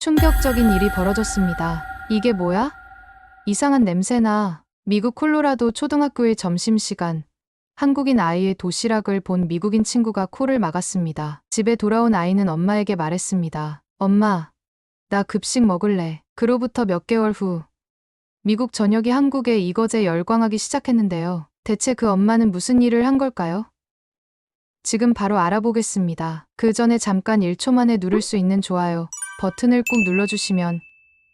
충격적인 일이 벌어졌습니다. 이게 뭐야? 이상한 냄새나. 미국 콜로라도 초등학교의 점심시간. 한국인 아이의 도시락을 본 미국인 친구가 코를 막았습니다. 집에 돌아온 아이는 엄마에게 말했습니다. 엄마, 나 급식 먹을래. 그로부터 몇 개월 후, 미국 전역이 한국에 이것에 열광하기 시작했는데요. 대체 그 엄마는 무슨 일을 한 걸까요? 지금 바로 알아보겠습니다. 그 전에 잠깐 1초 만에 누를 수 있는 좋아요 버튼을 꾹 눌러주시면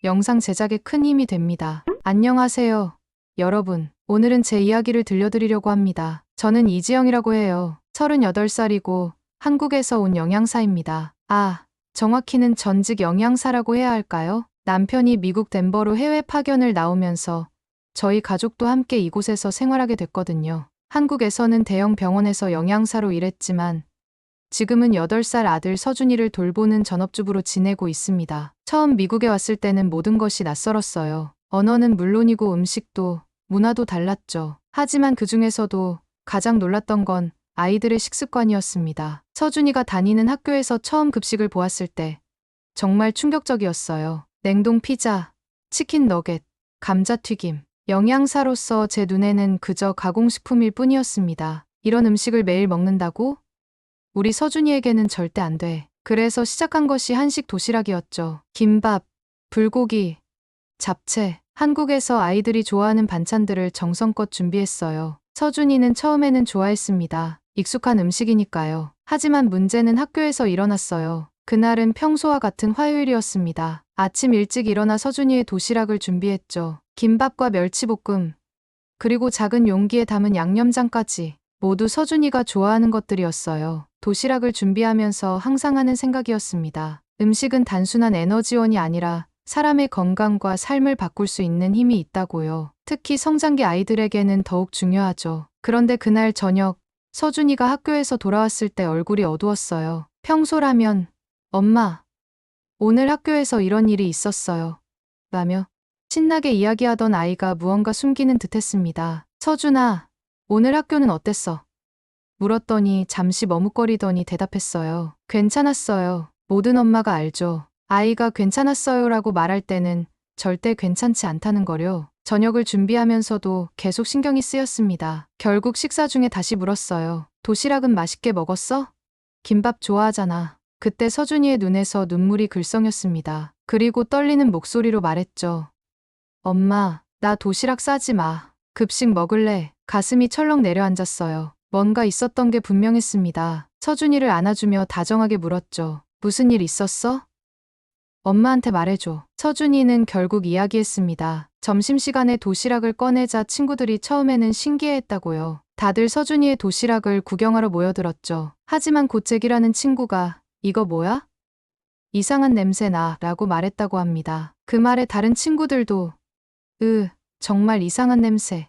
영상 제작에 큰 힘이 됩니다. 안녕하세요, 여러분. 오늘은 제 이야기를 들려드리려고 합니다. 저는 이지영이라고 해요. 38살이고 한국에서 온 영양사입니다. 정확히는 전직 영양사라고 해야 할까요? 남편이 미국 덴버로 해외 파견을 나오면서 저희 가족도 함께 이곳에서 생활하게 됐거든요. 한국에서는 대형 병원에서 영양사로 일했지만 지금은 8살 아들 서준이를 돌보는 전업주부로 지내고 있습니다. 처음 미국에 왔을 때는 모든 것이 낯설었어요. 언어는 물론이고 음식도, 문화도 달랐죠. 하지만 그 중에서도 가장 놀랐던 건 아이들의 식습관이었습니다. 서준이가 다니는 학교에서 처음 급식을 보았을 때 정말 충격적이었어요. 냉동 피자, 치킨 너겟, 감자튀김. 영양사로서 제 눈에는 그저 가공식품일 뿐이었습니다. 이런 음식을 매일 먹는다고? 우리 서준이에게는 절대 안 돼. 그래서 시작한 것이 한식 도시락이었죠. 김밥, 불고기, 잡채. 한국에서 아이들이 좋아하는 반찬들을 정성껏 준비했어요. 서준이는 처음에는 좋아했습니다. 익숙한 음식이니까요. 하지만 문제는 학교에서 일어났어요. 그날은 평소와 같은 화요일이었습니다. 아침 일찍 일어나 서준이의 도시락을 준비했죠. 김밥과 멸치볶음, 그리고 작은 용기에 담은 양념장까지 모두 서준이가 좋아하는 것들이었어요. 도시락을 준비하면서 항상 하는 생각이었습니다. 음식은 단순한 에너지원이 아니라 사람의 건강과 삶을 바꿀 수 있는 힘이 있다고요. 특히 성장기 아이들에게는 더욱 중요하죠. 그런데 그날 저녁, 서준이가 학교에서 돌아왔을 때 얼굴이 어두웠어요. 평소라면, 엄마, 오늘 학교에서 이런 일이 있었어요. 라며 신나게 이야기하던 아이가 무언가 숨기는 듯 했습니다. 서준아, 오늘 학교는 어땠어? 물었더니 잠시 머뭇거리더니 대답했어요. 괜찮았어요. 모든 엄마가 알죠. 아이가 괜찮았어요라고 말할 때는 절대 괜찮지 않다는 거요. 저녁을 준비하면서도 계속 신경이 쓰였습니다. 결국 식사 중에 다시 물었어요. 도시락은 맛있게 먹었어? 김밥 좋아하잖아. 그때 서준이의 눈에서 눈물이 글썽였습니다. 그리고 떨리는 목소리로 말했죠. 엄마, 나 도시락 싸지 마. 급식 먹을래. 가슴이 철렁 내려앉았어요. 뭔가 있었던 게 분명했습니다. 서준이를 안아주며 다정하게 물었죠. 무슨 일 있었어? 엄마한테 말해줘. 서준이는 결국 이야기했습니다. 점심시간에 도시락을 꺼내자 친구들이 처음에는 신기해했다고요. 다들 서준이의 도시락을 구경하러 모여들었죠. 하지만 곧 잭이라는 친구가 이거 뭐야? 이상한 냄새나 라고 말했다고 합니다. 그 말에 다른 친구들도 정말 이상한 냄새.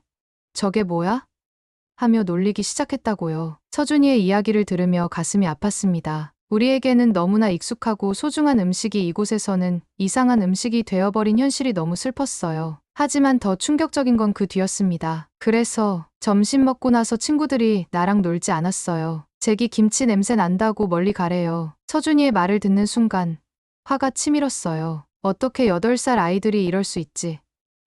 저게 뭐야? 하며 놀리기 시작했다고요. 서준이의 이야기를 들으며 가슴이 아팠습니다. 우리에게는 너무나 익숙하고 소중한 음식이 이곳에서는 이상한 음식이 되어버린 현실이 너무 슬펐어요. 하지만 더 충격적인 건 그 뒤였습니다. 그래서 점심 먹고 나서 친구들이 나랑 놀지 않았어요. 잭이 김치 냄새 난다고 멀리 가래요. 서준이의 말을 듣는 순간 화가 치밀었어요. 어떻게 8살 아이들이 이럴 수 있지?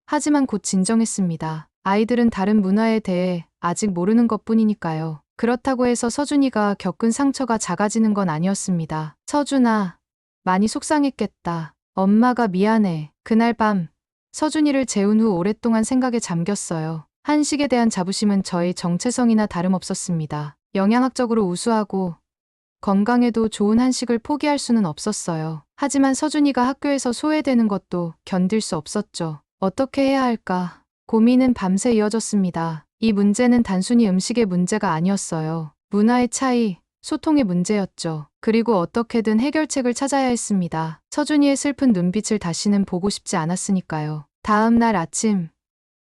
하지만 곧 진정했습니다. 아이들은 다른 문화에 대해 아직 모르는 것뿐이니까요. 그렇다고 해서 서준이가 겪은 상처가 작아지는 건 아니었습니다. 서준아, 많이 속상했겠다. 엄마가 미안해. 그날 밤, 서준이를 재운 후 오랫동안 생각에 잠겼어요. 한식에 대한 자부심은 저의 정체성이나 다름없었습니다. 영양학적으로 우수하고 건강에도 좋은 한식을 포기할 수는 없었어요. 하지만 서준이가 학교에서 소외되는 것도 견딜 수 없었죠. 어떻게 해야 할까? 고민은 밤새 이어졌습니다. 이 문제는 단순히 음식의 문제가 아니었어요. 문화의 차이, 소통의 문제였죠. 그리고 어떻게든 해결책을 찾아야 했습니다. 서준이의 슬픈 눈빛을 다시는 보고 싶지 않았으니까요. 다음 날 아침,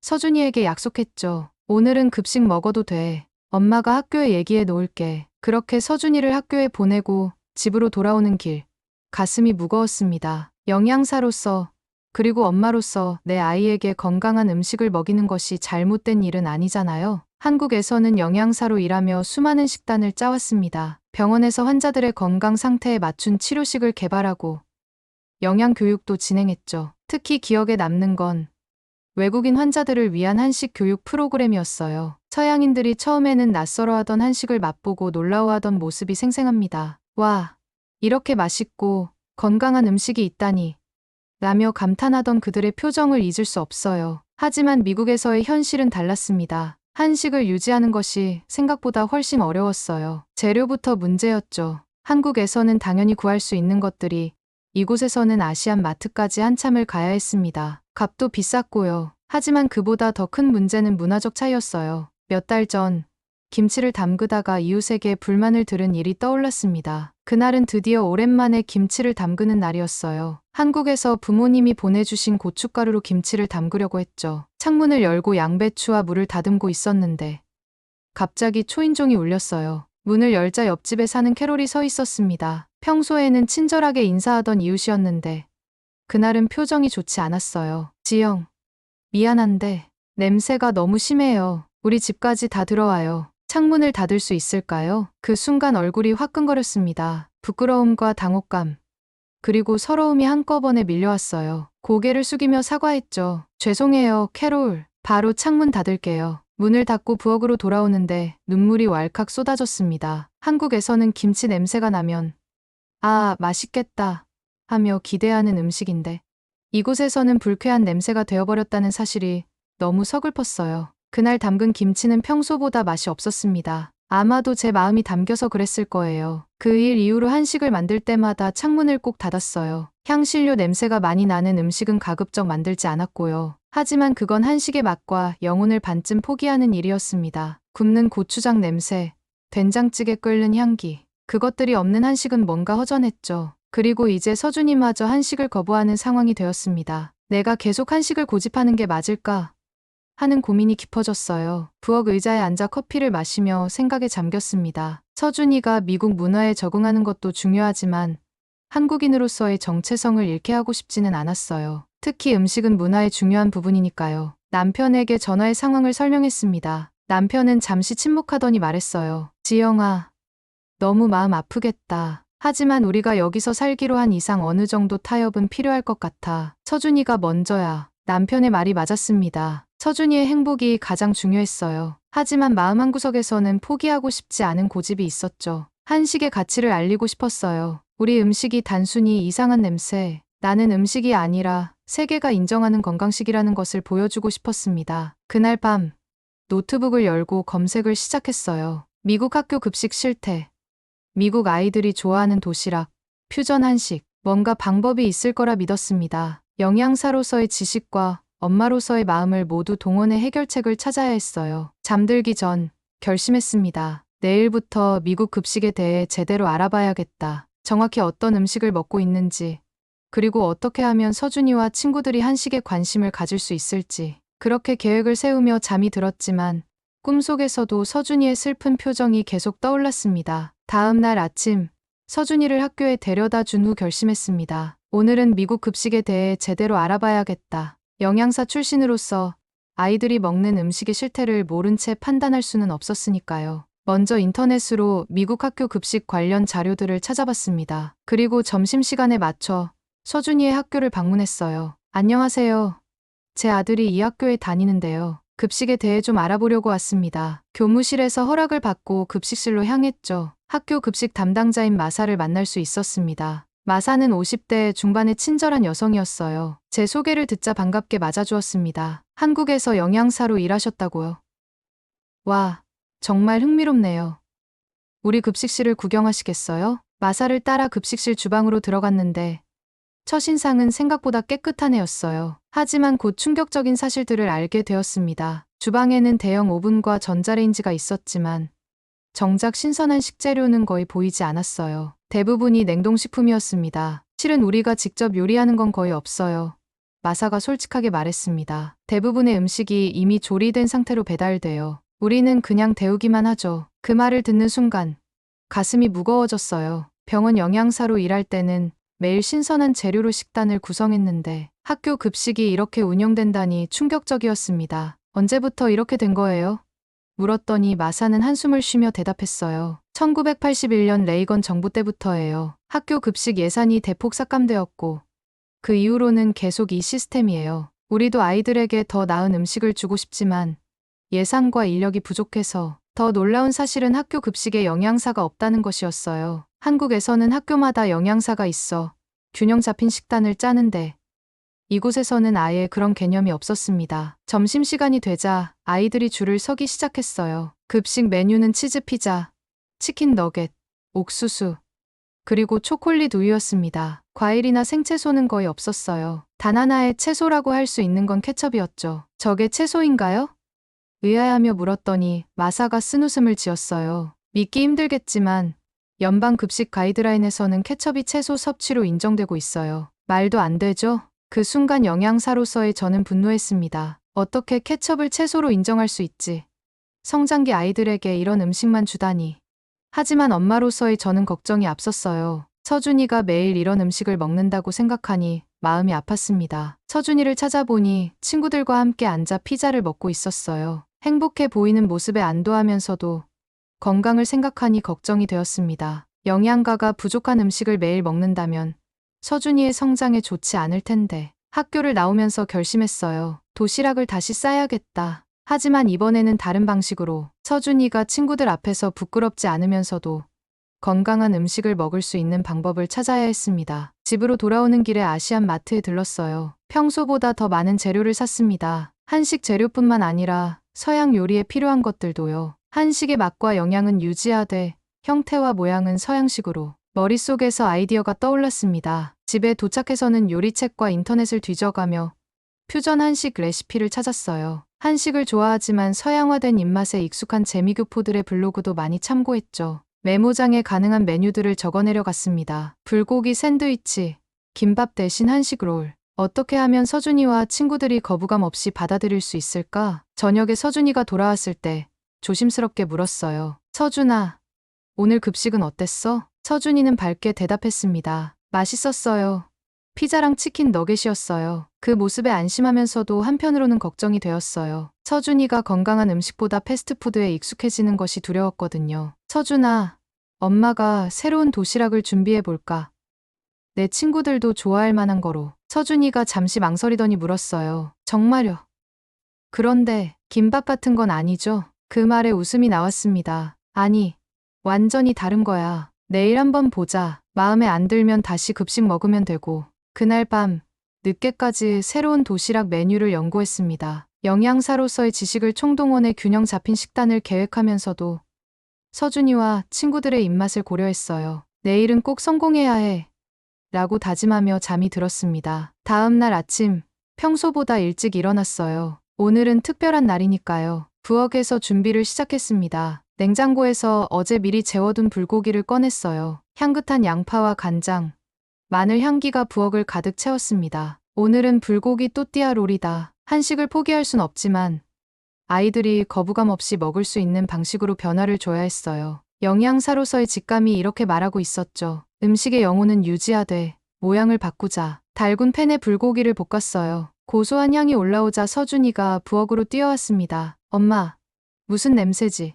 서준이에게 약속했죠. 오늘은 급식 먹어도 돼. 엄마가 학교에 얘기해 놓을게. 그렇게 서준이를 학교에 보내고 집으로 돌아오는 길, 가슴이 무거웠습니다. 영양사로서, 그리고 엄마로서 내 아이에게 건강한 음식을 먹이는 것이 잘못된 일은 아니잖아요. 한국에서는 영양사로 일하며 수많은 식단을 짜왔습니다. 병원에서 환자들의 건강 상태에 맞춘 치료식을 개발하고 영양 교육도 진행했죠. 특히 기억에 남는 건 외국인 환자들을 위한 한식 교육 프로그램이었어요. 서양인들이 처음에는 낯설어하던 한식을 맛보고 놀라워하던 모습이 생생합니다. 와, 이렇게 맛있고 건강한 음식이 있다니 라며 감탄하던 그들의 표정을 잊을 수 없어요. 하지만 미국에서의 현실은 달랐습니다. 한식을 유지하는 것이 생각보다 훨씬 어려웠어요. 재료부터 문제였죠. 한국에서는 당연히 구할 수 있는 것들이 이곳에서는 아시안 마트까지 한참을 가야 했습니다. 값도 비쌌고요. 하지만 그보다 더 큰 문제는 문화적 차이였어요. 몇 달 전 김치를 담그다가 이웃에게 불만을 들은 일이 떠올랐습니다. 그날은 드디어 오랜만에 김치를 담그는 날이었어요. 한국에서 부모님이 보내주신 고춧가루로 김치를 담그려고 했죠. 창문을 열고 양배추와 물을 다듬고 있었는데 갑자기 초인종이 울렸어요. 문을 열자 옆집에 사는 캐롤이 서 있었습니다. 평소에는 친절하게 인사하던 이웃이었는데 그날은 표정이 좋지 않았어요. 지영, 미안한데 냄새가 너무 심해요. 우리 집까지 다 들어와요. 창문을 닫을 수 있을까요? 그 순간 얼굴이 화끈거렸습니다. 부끄러움과 당혹감, 그리고 서러움이 한꺼번에 밀려왔어요. 고개를 숙이며 사과했죠. 죄송해요, 캐롤. 바로 창문 닫을게요. 문을 닫고 부엌으로 돌아오는데 눈물이 왈칵 쏟아졌습니다. 한국에서는 김치 냄새가 나면 아, 맛있겠다 하며 기대하는 음식인데 이곳에서는 불쾌한 냄새가 되어버렸다는 사실이 너무 서글펐어요. 그날 담근 김치는 평소보다 맛이 없었습니다. 아마도 제 마음이 담겨서 그랬을 거예요. 그 일 이후로 한식을 만들 때마다 창문을 꼭 닫았어요. 향신료 냄새가 많이 나는 음식은 가급적 만들지 않았고요. 하지만 그건 한식의 맛과 영혼을 반쯤 포기하는 일이었습니다. 굽는 고추장 냄새, 된장찌개 끓는 향기, 그것들이 없는 한식은 뭔가 허전했죠. 그리고 이제 서준이마저 한식을 거부하는 상황이 되었습니다. 내가 계속 한식을 고집하는 게 맞을까? 하는 고민이 깊어졌어요. 부엌 의자에 앉아 커피를 마시며 생각에 잠겼습니다. 서준이가 미국 문화에 적응하는 것도 중요하지만 한국인으로서의 정체성을 잃게 하고 싶지는 않았어요. 특히 음식은 문화의 중요한 부분이니까요. 남편에게 전화해 상황을 설명했습니다. 남편은 잠시 침묵하더니 말했어요. 지영아, 너무 마음 아프겠다. 하지만 우리가 여기서 살기로 한 이상 어느 정도 타협은 필요할 것 같아. 서준이가 먼저야. 남편의 말이 맞았습니다. 서준이의 행복이 가장 중요했어요. 하지만 마음 한구석에서는 포기하고 싶지 않은 고집이 있었죠. 한식의 가치를 알리고 싶었어요. 우리 음식이 단순히 이상한 냄새, 나는 음식이 아니라 세계가 인정하는 건강식이라는 것을 보여주고 싶었습니다. 그날 밤 노트북을 열고 검색을 시작했어요. 미국 학교 급식 실태, 미국 아이들이 좋아하는 도시락, 퓨전 한식, 뭔가 방법이 있을 거라 믿었습니다. 영양사로서의 지식과 엄마로서의 마음을 모두 동원해 해결책을 찾아야 했어요. 잠들기 전 결심했습니다. 내일부터 미국 급식에 대해 제대로 알아봐야겠다. 정확히 어떤 음식을 먹고 있는지, 그리고 어떻게 하면 서준이와 친구들이 한식에 관심을 가질 수 있을지. 그렇게 계획을 세우며 잠이 들었지만 꿈속에서도 서준이의 슬픈 표정이 계속 떠올랐습니다. 다음 날 아침, 서준이를 학교에 데려다 준 후 결심했습니다. 오늘은 미국 급식에 대해 제대로 알아봐야겠다. 영양사 출신으로서 아이들이 먹는 음식의 실태를 모른 채 판단할 수는 없었으니까요. 먼저 인터넷으로 미국 학교 급식 관련 자료들을 찾아봤습니다. 그리고 점심시간에 맞춰 서준이의 학교를 방문했어요. 안녕하세요. 제 아들이 이 학교에 다니는데요. 급식에 대해 좀 알아보려고 왔습니다. 교무실에서 허락을 받고 급식실로 향했죠. 학교 급식 담당자인 마사를 만날 수 있었습니다. 마사는 50대 중반의 친절한 여성이었어요. 제 소개를 듣자 반갑게 맞아주었습니다. 한국에서 영양사로 일하셨다고요? 와, 정말 흥미롭네요. 우리 급식실을 구경하시겠어요? 마사를 따라 급식실 주방으로 들어갔는데 첫인상은 생각보다 깨끗한 애였어요. 하지만 곧 충격적인 사실들을 알게 되었습니다. 주방에는 대형 오븐과 전자레인지가 있었지만 정작 신선한 식재료는 거의 보이지 않았어요. 대부분이 냉동식품이었습니다. 실은 우리가 직접 요리하는 건 거의 없어요. 마사가 솔직하게 말했습니다. 대부분의 음식이 이미 조리된 상태로 배달돼요. 우리는 그냥 데우기만 하죠. 그 말을 듣는 순간 가슴이 무거워졌어요. 병원 영양사로 일할 때는 매일 신선한 재료로 식단을 구성했는데 학교 급식이 이렇게 운영된다니 충격적이었습니다. 언제부터 이렇게 된 거예요? 물었더니 마사는 한숨을 쉬며 대답했어요. 1981년 레이건 정부 때부터예요. 학교 급식 예산이 대폭 삭감되었고 그 이후로는 계속 이 시스템이에요. 우리도 아이들에게 더 나은 음식을 주고 싶지만 예산과 인력이 부족해서. 더 놀라운 사실은 학교 급식에 영양사가 없다는 것이었어요. 한국에서는 학교마다 영양사가 있어 균형 잡힌 식단을 짜는데 이곳에서는 아예 그런 개념이 없었습니다. 점심시간이 되자 아이들이 줄을 서기 시작했어요. 급식 메뉴는 치즈 피자, 치킨 너겟, 옥수수, 그리고 초콜릿 우유였습니다. 과일이나 생채소는 거의 없었어요. 단 하나의 채소라고 할 수 있는 건 케첩이었죠. 저게 채소인가요? 의아해하며 물었더니 마사가 쓴웃음을 지었어요. 믿기 힘들겠지만 연방 급식 가이드라인에서는 케첩이 채소 섭취로 인정되고 있어요. 말도 안 되죠? 그 순간 영양사로서의 저는 분노했습니다. 어떻게 케첩을 채소로 인정할 수 있지? 성장기 아이들에게 이런 음식만 주다니. 하지만 엄마로서의 저는 걱정이 앞섰어요. 서준이가 매일 이런 음식을 먹는다고 생각하니 마음이 아팠습니다. 서준이를 찾아보니 친구들과 함께 앉아 피자를 먹고 있었어요. 행복해 보이는 모습에 안도하면서도 건강을 생각하니 걱정이 되었습니다. 영양가가 부족한 음식을 매일 먹는다면 서준이의 성장에 좋지 않을 텐데. 학교를 나오면서 결심했어요. 도시락을 다시 싸야겠다. 하지만 이번에는 다른 방식으로 서준이가 친구들 앞에서 부끄럽지 않으면서도 건강한 음식을 먹을 수 있는 방법을 찾아야 했습니다. 집으로 돌아오는 길에 아시안 마트에 들렀어요. 평소보다 더 많은 재료를 샀습니다. 한식 재료뿐만 아니라 서양 요리에 필요한 것들도요. 한식의 맛과 영양은 유지하되 형태와 모양은 서양식으로. 머릿속에서 아이디어가 떠올랐습니다. 집에 도착해서는 요리책과 인터넷을 뒤져가며 퓨전 한식 레시피를 찾았어요. 한식을 좋아하지만 서양화된 입맛에 익숙한 재미교포들의 블로그도 많이 참고했죠. 메모장에 가능한 메뉴들을 적어내려 갔습니다. 불고기 샌드위치, 김밥 대신 한식 롤. 어떻게 하면 서준이와 친구들이 거부감 없이 받아들일 수 있을까? 저녁에 서준이가 돌아왔을 때 조심스럽게 물었어요. 서준아, 오늘 급식은 어땠어? 서준이는 밝게 대답했습니다. 맛있었어요. 피자랑 치킨 너겟이었어요. 그 모습에 안심하면서도 한편으로는 걱정이 되었어요. 서준이가 건강한 음식보다 패스트푸드에 익숙해지는 것이 두려웠거든요. 서준아, 엄마가 새로운 도시락을 준비해볼까? 내 친구들도 좋아할 만한 거로. 서준이가 잠시 망설이더니 물었어요. 정말요? 그런데 김밥 같은 건 아니죠? 그 말에 웃음이 나왔습니다. 아니, 완전히 다른 거야. 내일 한번 보자. 마음에 안 들면 다시 급식 먹으면 되고. 그날 밤 늦게까지 새로운 도시락 메뉴를 연구했습니다. 영양사로서의 지식을 총동원해 균형 잡힌 식단을 계획하면서도 서준이와 친구들의 입맛을 고려했어요. 내일은 꼭 성공해야 해. 라고 다짐하며 잠이 들었습니다. 다음 날 아침 평소보다 일찍 일어났어요. 오늘은 특별한 날이니까요. 부엌에서 준비를 시작했습니다. 냉장고에서 어제 미리 재워둔 불고기를 꺼냈어요. 향긋한 양파와 간장, 마늘 향기가 부엌을 가득 채웠습니다. 오늘은 불고기 또띠아 롤이다. 한식을 포기할 순 없지만 아이들이 거부감 없이 먹을 수 있는 방식으로 변화를 줘야 했어요. 영양사로서의 직감이 이렇게 말하고 있었죠. 음식의 영혼은 유지하되 모양을 바꾸자. 달군 팬에 불고기를 볶았어요. 고소한 향이 올라오자 서준이가 부엌으로 뛰어왔습니다. 엄마, 무슨 냄새지?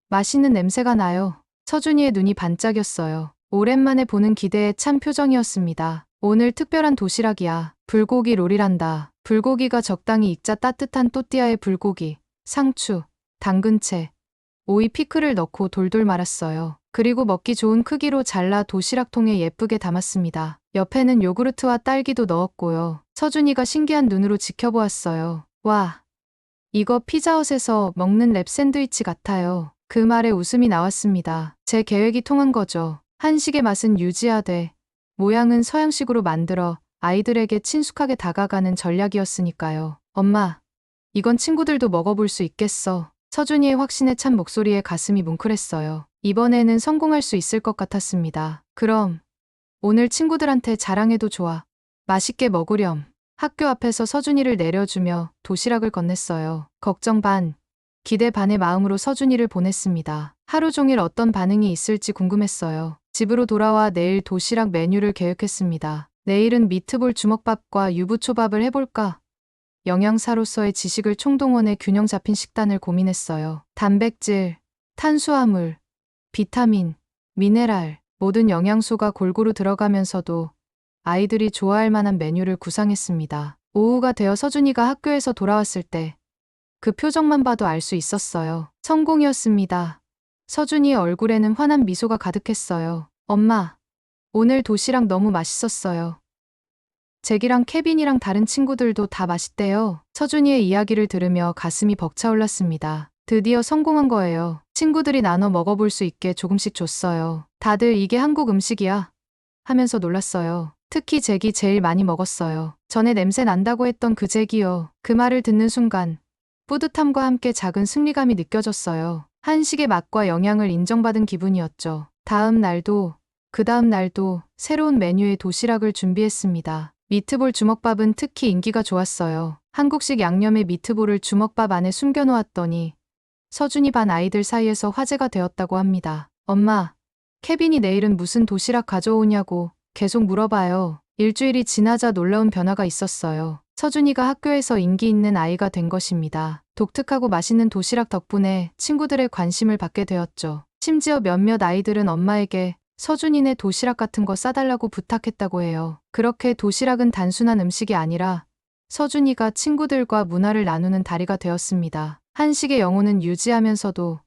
맛있는 냄새가 나요. 서준이의 눈이 반짝였어요. 오랜만에 보는 기대에 찬 표정이었습니다. 오늘 특별한 도시락이야. 불고기 롤이란다. 불고기가 적당히 익자 따뜻한 또띠아에 불고기, 상추, 당근채, 오이 피클을 넣고 돌돌 말았어요. 그리고 먹기 좋은 크기로 잘라 도시락통에 예쁘게 담았습니다. 옆에는 요구르트와 딸기도 넣었고요. 서준이가 신기한 눈으로 지켜보았어요. 와, 이거 피자헛에서 먹는 랩 샌드위치 같아요. 그 말에 웃음이 나왔습니다. 제 계획이 통한 거죠. 한식의 맛은 유지하되 모양은 서양식으로 만들어 아이들에게 친숙하게 다가가는 전략이었으니까요. 엄마, 이건 친구들도 먹어볼 수 있겠어. 서준이의 확신에 찬 목소리에 가슴이 뭉클했어요. 이번에는 성공할 수 있을 것 같았습니다. 그럼 오늘 친구들한테 자랑해도 좋아. 맛있게 먹으렴. 학교 앞에서 서준이를 내려주며 도시락을 건넸어요. 걱정 반, 기대 반의 마음으로 서준이를 보냈습니다. 하루 종일 어떤 반응이 있을지 궁금했어요. 집으로 돌아와 내일 도시락 메뉴를 계획했습니다. 내일은 미트볼 주먹밥과 유부초밥을 해볼까? 영양사로서의 지식을 총동원해 균형 잡힌 식단을 고민했어요. 단백질, 탄수화물, 비타민, 미네랄, 모든 영양소가 골고루 들어가면서도 아이들이 좋아할 만한 메뉴를 구상했습니다. 오후가 되어 서준이가 학교에서 돌아왔을 때 그 표정만 봐도 알 수 있었어요. 성공이었습니다. 서준이의 얼굴에는 환한 미소가 가득했어요. 엄마, 오늘 도시락 너무 맛있었어요. 잭이랑 케빈이랑 다른 친구들도 다 맛있대요. 서준이의 이야기를 들으며 가슴이 벅차올랐습니다. 드디어 성공한 거예요. 친구들이 나눠 먹어볼 수 있게 조금씩 줬어요. 다들 이게 한국 음식이야 하면서 놀랐어요. 특히 잭이 제일 많이 먹었어요. 전에 냄새 난다고 했던 그 잭이요. 그 말을 듣는 순간 뿌듯함과 함께 작은 승리감이 느껴졌어요. 한식의 맛과 영양을 인정받은 기분이었죠. 다음 날도 그 다음 날도 새로운 메뉴의 도시락을 준비했습니다. 미트볼 주먹밥은 특히 인기가 좋았어요. 한국식 양념의 미트볼을 주먹밥 안에 숨겨놓았더니 서준이 반 아이들 사이에서 화제가 되었다고 합니다. 엄마, 케빈이 내일은 무슨 도시락 가져오냐고 계속 물어봐요. 일주일이 지나자 놀라운 변화가 있었어요. 서준이가 학교에서 인기 있는 아이가 된 것입니다. 독특하고 맛있는 도시락 덕분에 친구들의 관심을 받게 되었죠. 심지어 몇몇 아이들은 엄마에게 서준이네 도시락 같은 거 싸달라고 부탁했다고 해요. 그렇게 도시락은 단순한 음식이 아니라 서준이가 친구들과 문화를 나누는 다리가 되었습니다. 한식의 영혼은 유지하면서도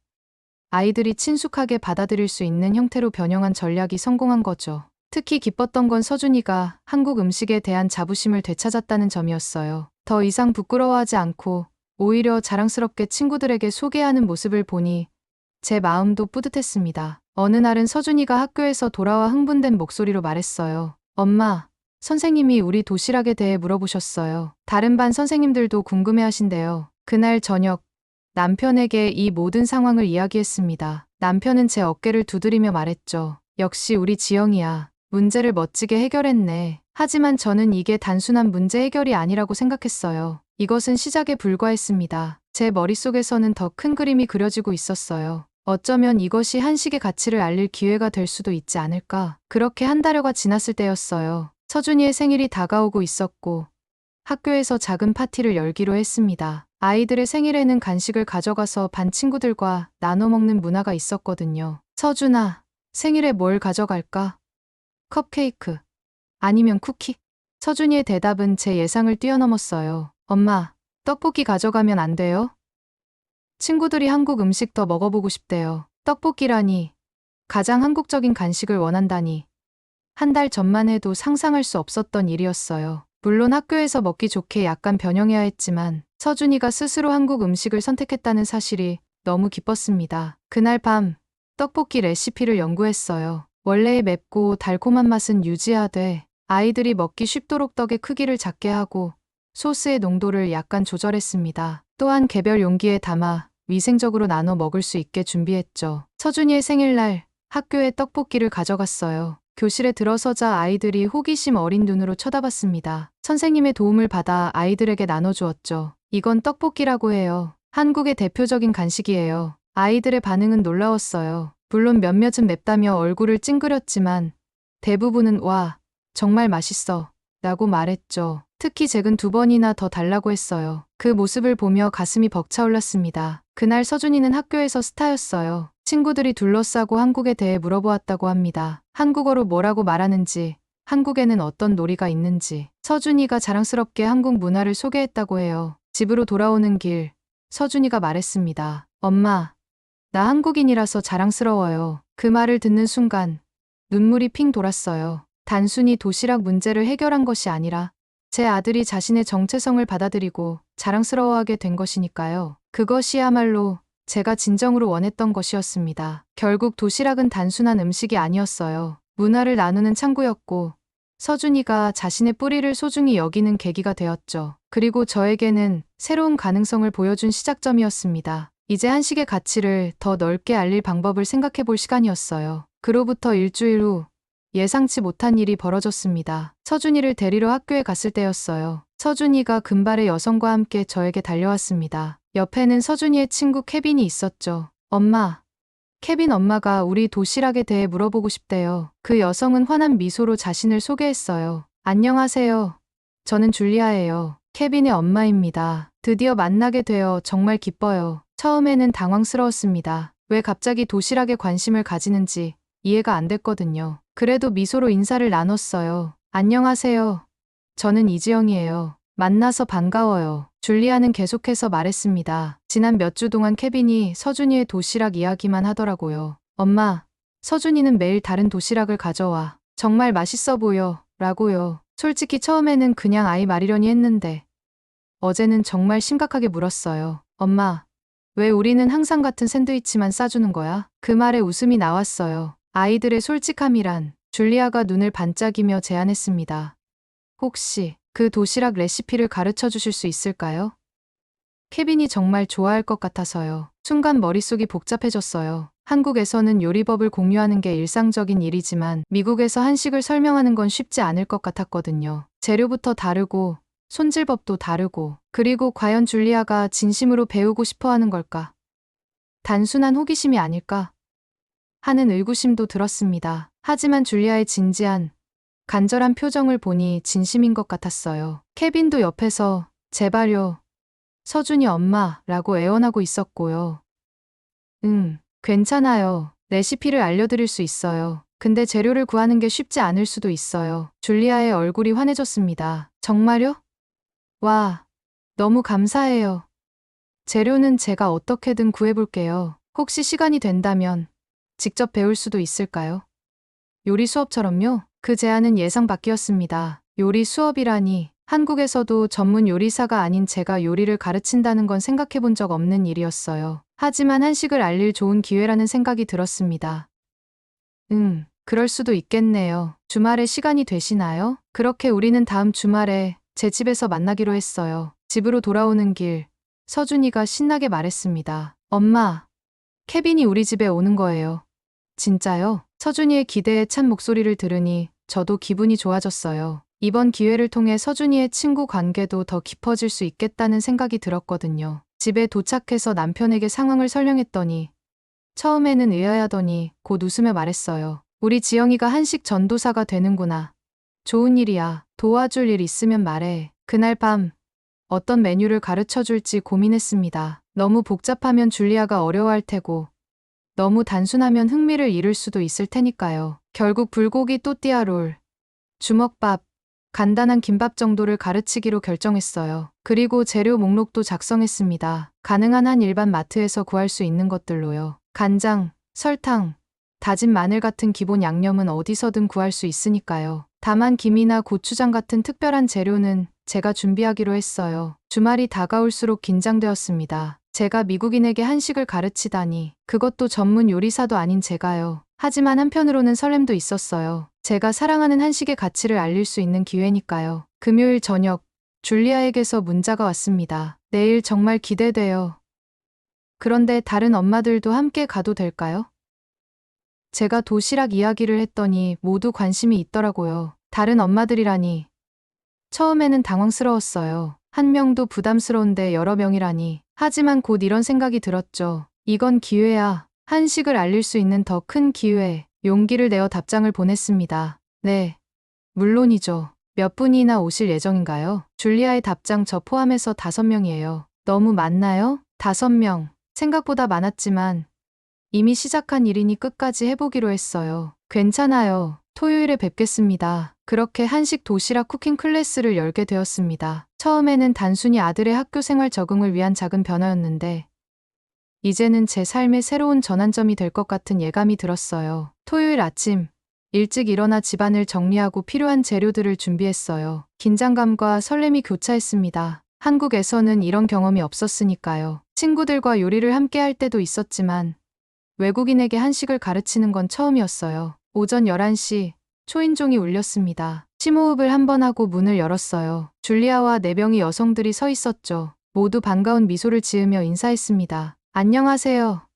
아이들이 친숙하게 받아들일 수 있는 형태로 변형한 전략이 성공한 거죠. 특히 기뻤던 건 서준이가 한국 음식에 대한 자부심을 되찾았다는 점이었어요. 더 이상 부끄러워하지 않고 오히려 자랑스럽게 친구들에게 소개하는 모습을 보니 제 마음도 뿌듯했습니다. 어느 날은 서준이가 학교에서 돌아와 흥분된 목소리로 말했어요. 엄마, 선생님이 우리 도시락에 대해 물어보셨어요. 다른 반 선생님들도 궁금해하신대요. 그날 저녁 남편에게 이 모든 상황을 이야기했습니다. 남편은 제 어깨를 두드리며 말했죠. 역시 우리 지영이야. 문제를 멋지게 해결했네. 하지만 저는 이게 단순한 문제 해결이 아니라고 생각했어요. 이것은 시작에 불과했습니다. 제 머릿속에서는 더 큰 그림이 그려지고 있었어요. 어쩌면 이것이 한식의 가치를 알릴 기회가 될 수도 있지 않을까. 그렇게 한 달여가 지났을 때였어요. 서준이의 생일이 다가오고 있었고 학교에서 작은 파티를 열기로 했습니다. 아이들의 생일에는 간식을 가져가서 반 친구들과 나눠 먹는 문화가 있었거든요. 서준아, 생일에 뭘 가져갈까? 컵케이크. 아니면 쿠키? 서준이의 대답은 제 예상을 뛰어넘었어요. 엄마, 떡볶이 가져가면 안 돼요? 친구들이 한국 음식 더 먹어보고 싶대요. 떡볶이라니. 가장 한국적인 간식을 원한다니. 한 달 전만 해도 상상할 수 없었던 일이었어요. 물론 학교에서 먹기 좋게 약간 변형해야 했지만 서준이가 스스로 한국 음식을 선택했다는 사실이 너무 기뻤습니다. 그날 밤 떡볶이 레시피를 연구했어요. 원래의 맵고 달콤한 맛은 유지하되 아이들이 먹기 쉽도록 떡의 크기를 작게 하고 소스의 농도를 약간 조절했습니다. 또한 개별 용기에 담아 위생적으로 나눠 먹을 수 있게 준비했죠. 서준이의 생일날 학교에 떡볶이를 가져갔어요. 교실에 들어서자 아이들이 호기심 어린 눈으로 쳐다봤습니다. 선생님의 도움을 받아 아이들에게 나눠주었죠. 이건 떡볶이라고 해요. 한국의 대표적인 간식이에요. 아이들의 반응은 놀라웠어요. 물론 몇몇은 맵다며 얼굴을 찡그렸지만 대부분은 와, 정말 맛있어 라고 말했죠. 특히 잭은 2번이나 더 달라고 했어요. 그 모습을 보며 가슴이 벅차올랐습니다. 그날 서준이는 학교에서 스타였어요. 친구들이 둘러싸고 한국에 대해 물어보았다고 합니다. 한국어로 뭐라고 말하는지, 한국에는 어떤 놀이가 있는지. 서준이가 자랑스럽게 한국 문화를 소개했다고 해요. 집으로 돌아오는 길, 서준이가 말했습니다. 엄마, 나 한국인이라서 자랑스러워요. 그 말을 듣는 순간 눈물이 핑 돌았어요. 단순히 도시락 문제를 해결한 것이 아니라 제 아들이 자신의 정체성을 받아들이고 자랑스러워하게 된 것이니까요. 그것이야말로 제가 진정으로 원했던 것이었습니다. 결국 도시락은 단순한 음식이 아니었어요. 문화를 나누는 창구였고 서준이가 자신의 뿌리를 소중히 여기는 계기가 되었죠. 그리고 저에게는 새로운 가능성을 보여준 시작점이었습니다. 이제 한식의 가치를 더 넓게 알릴 방법을 생각해 볼 시간이었어요. 그로부터 일주일 후 예상치 못한 일이 벌어졌습니다. 서준이를 데리러 학교에 갔을 때였어요. 서준이가 금발의 여성과 함께 저에게 달려왔습니다. 옆에는 서준이의 친구 케빈이 있었죠. 엄마, 케빈 엄마가 우리 도시락에 대해 물어보고 싶대요. 그 여성은 환한 미소로 자신을 소개했어요. 안녕하세요. 저는 줄리아예요. 케빈의 엄마입니다. 드디어 만나게 되어 정말 기뻐요. 처음에는 당황스러웠습니다. 왜 갑자기 도시락에 관심을 가지는지 이해가 안 됐거든요. 그래도 미소로 인사를 나눴어요. 안녕하세요. 저는 이지영이에요. 만나서 반가워요. 줄리아는 계속해서 말했습니다. 지난 몇 주 동안 케빈이 서준이의 도시락 이야기만 하더라고요. 엄마, 서준이는 매일 다른 도시락을 가져와. 정말 맛있어 보여. 라고요. 솔직히 처음에는 그냥 아이 말이려니 했는데 어제는 정말 심각하게 물었어요. 엄마, 왜 우리는 항상 같은 샌드위치만 싸주는 거야? 그 말에 웃음이 나왔어요. 아이들의 솔직함이란. 줄리아가 눈을 반짝이며 제안했습니다. 혹시 그 도시락 레시피를 가르쳐 주실 수 있을까요? 케빈이 정말 좋아할 것 같아서요. 순간 머릿속이 복잡해졌어요. 한국에서는 요리법을 공유하는 게 일상적인 일이지만 미국에서 한식을 설명하는 건 쉽지 않을 것 같았거든요. 재료부터 다르고 손질법도 다르고 그리고 과연 줄리아가 진심으로 배우고 싶어 하는 걸까? 단순한 호기심이 아닐까? 하는 의구심도 들었습니다. 하지만 줄리아의 진지한 간절한 표정을 보니 진심인 것 같았어요. 케빈도 옆에서 제발요. 서준이 엄마라고 애원하고 있었고요. 괜찮아요. 레시피를 알려드릴 수 있어요. 근데 재료를 구하는 게 쉽지 않을 수도 있어요. 줄리아의 얼굴이 환해졌습니다. 정말요? 와, 너무 감사해요. 재료는 제가 어떻게든 구해볼게요. 혹시 시간이 된다면 직접 배울 수도 있을까요? 요리 수업처럼요? 그 제안은 예상 밖이었습니다. 요리 수업이라니 한국에서도 전문 요리사가 아닌 제가 요리를 가르친다는 건 생각해 본 적 없는 일이었어요. 하지만 한식을 알릴 좋은 기회라는 생각이 들었습니다. 그럴 수도 있겠네요. 주말에 시간이 되시나요? 그렇게 우리는 다음 주말에 제 집에서 만나기로 했어요. 집으로 돌아오는 길, 서준이가 신나게 말했습니다. 엄마, 케빈이 우리 집에 오는 거예요. 진짜요? 서준이의 기대에 찬 목소리를 들으니 저도 기분이 좋아졌어요. 이번 기회를 통해 서준이의 친구 관계도 더 깊어질 수 있겠다는 생각이 들었거든요. 집에 도착해서 남편에게 상황을 설명했더니 처음에는 의아해하더니 곧 웃으며 말했어요. 우리 지영이가 한식 전도사가 되는구나. 좋은 일이야. 도와줄 일 있으면 말해. 그날 밤 어떤 메뉴를 가르쳐 줄지 고민했습니다. 너무 복잡하면 줄리아가 어려워할 테고 너무 단순하면 흥미를 잃을 수도 있을 테니까요. 결국 불고기 또띠아 롤, 주먹밥, 간단한 김밥 정도를 가르치기로 결정했어요. 그리고 재료 목록도 작성했습니다. 가능한 한 일반 마트에서 구할 수 있는 것들로요. 간장, 설탕, 다진 마늘 같은 기본 양념은 어디서든 구할 수 있으니까요. 다만 김이나 고추장 같은 특별한 재료는 제가 준비하기로 했어요. 주말이 다가올수록 긴장되었습니다. 제가 미국인에게 한식을 가르치다니, 그것도 전문 요리사도 아닌 제가요. 하지만 한편으로는 설렘도 있었어요. 제가 사랑하는 한식의 가치를 알릴 수 있는 기회니까요. 금요일 저녁, 줄리아에게서 문자가 왔습니다. 내일 정말 기대돼요. 그런데 다른 엄마들도 함께 가도 될까요? 제가 도시락 이야기를 했더니 모두 관심이 있더라고요. 다른 엄마들이라니. 처음에는 당황스러웠어요. 한 명도 부담스러운데 여러 명이라니. 하지만 곧 이런 생각이 들었죠. 이건 기회야. 한식을 알릴 수 있는 더 큰 기회. 용기를 내어 답장을 보냈습니다. 네. 물론이죠. 몇 분이나 오실 예정인가요? 줄리아의 답장 저 포함해서 5명이에요. 너무 많나요? 5명. 생각보다 많았지만 이미 시작한 일이니 끝까지 해보기로 했어요. 괜찮아요. 토요일에 뵙겠습니다. 그렇게 한식 도시락 쿠킹 클래스를 열게 되었습니다. 처음에는 단순히 아들의 학교 생활 적응을 위한 작은 변화였는데 이제는 제 삶의 새로운 전환점이 될 것 같은 예감이 들었어요. 토요일 아침 일찍 일어나 집안을 정리하고 필요한 재료들을 준비했어요. 긴장감과 설렘이 교차했습니다. 한국에서는 이런 경험이 없었으니까요. 친구들과 요리를 함께 할 때도 있었지만 외국인에게 한식을 가르치는 건 처음이었어요. 오전 11시 초인종이 울렸습니다. 심호흡을 한 번 하고 문을 열었어요. 줄리아와 4명의 여성들이 서 있었죠. 모두 반가운 미소를 지으며 인사했습니다. 안녕하세요.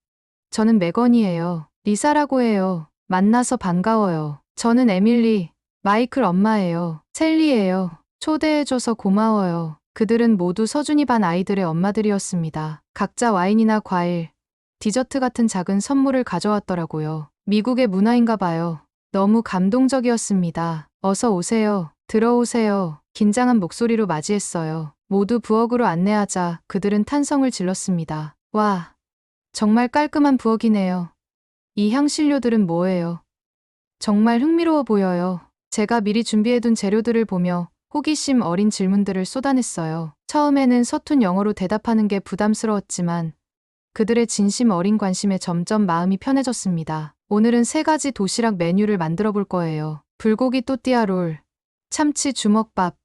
저는 메건이에요. 리사라고 해요. 만나서 반가워요. 저는 에밀리, 마이클 엄마예요. 셀리예요. 초대해줘서 고마워요. 그들은 모두 서준이 반 아이들의 엄마들이었습니다. 각자 와인이나 과일, 디저트 같은 작은 선물을 가져왔더라고요. 미국의 문화인가 봐요. 너무 감동적이었습니다. 어서 오세요. 들어오세요. 긴장한 목소리로 맞이했어요. 모두 부엌으로 안내하자 그들은 탄성을 질렀습니다. 와, 정말 깔끔한 부엌이네요. 이 향신료들은 뭐예요? 정말 흥미로워 보여요. 제가 미리 준비해둔 재료들을 보며 호기심 어린 질문들을 쏟아냈어요. 처음에는 서툰 영어로 대답하는 게 부담스러웠지만 그들의 진심 어린 관심에 점점 마음이 편해졌습니다. 오늘은 3가지 도시락 메뉴를 만들어 볼 거예요. 불고기 또띠아 롤, 참치 주먹밥,